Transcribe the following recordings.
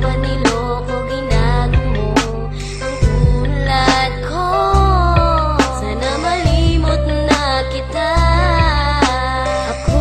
ba niloko, ginago mo ang tulad ko? Sana malimot na kita. Ako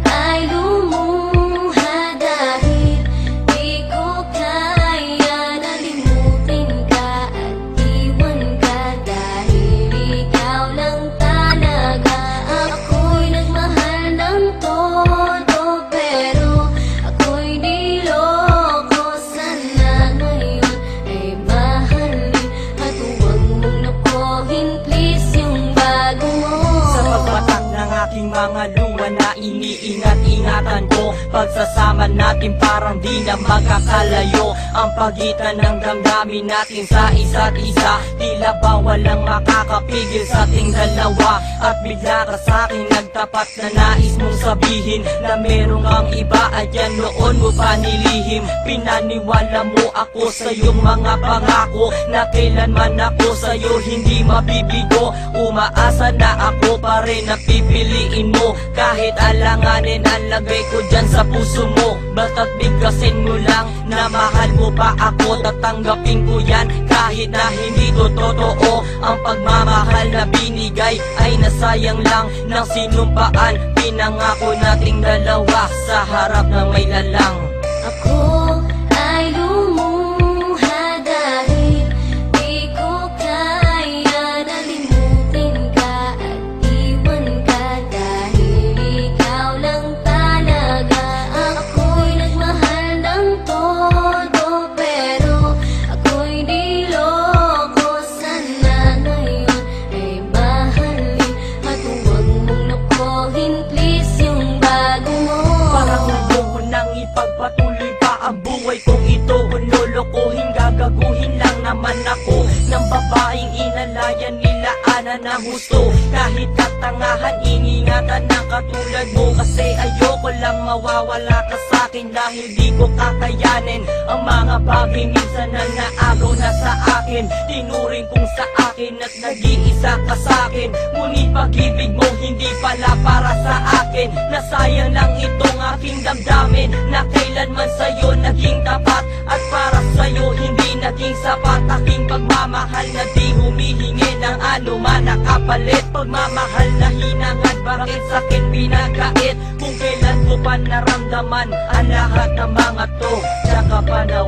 ay lumuha dahil di ko kaya na limutin ka at iwan ka, dahil ikaw lang talaga. Ako'y nagmahal ng todo, pero ako'y niloko. Sana ngayon ay mahalin at huwag mong napohin, please, yung bago mo. Sa pagbatak ng aking mga luha na iniingat-ingatan ko, pagsasama natin parang di na magkakalayo. Ang pagitan ng damdamin natin sa isa't isa, tila ba walang makakapigil sa ating dalawa. At bigla ka sa'kin nagtapat na nais mong sabihin na meron kang iba at yan noon mo pa nilihim. Pinaniwala mo ako sa iyong mga pangako na kailanman ako sa'yo hindi mabibigo. Umaasa na ako pa rin na pipiliin mo, kahit alanganin ang lagay ko dyan sa puso mo. Basta't bigkasin mo lang na mahal mo pa ako, tatanggapin ko yan kahit na hindi to totoo. Ang pagmamahal na binigay ay nasayang lang ng sinumpaan. Pinangako nating dalawa sa harap ng may lalang. Ako ay lumuha dahil di ko kaya na limutin ka at iwan ka, dahil ikaw lang talaga. Ako'y nagmahal ng todo, pero ako'y niloko. Sana ngayon ay mahalin at huwag mong napohin, please, yung bago mo. Parang ayoko nang ipagpatuloy pa ang buhay kong ito. Kung lolokohin, gagaguhin lang naman ako ng babaeng inalayan nila ana na husto. Kahit katangahan, ingingatan ng katulad mo, kasi ayoko lang mawawala ka sa'kin, dahil di ko kakayanin ang mga bagay minsan na naagaw na sa akin. Tinuring kong sa akin at nag-iisa ka sa'kin, ngunit pag-ibig mo hindi pala para sa akin. Nasayang lang itong aking damdamin na kailanman sa'yo naging tapat, at para sa'yo hindi naging sapat. Aking pagmamahal na di humihingi ng anuman na kapalit, pagmamahal na hinangad, bakit sa'kin pinagkait? Kung kailan ko pa naramdaman ang lahat ng mga to, tsaka pa na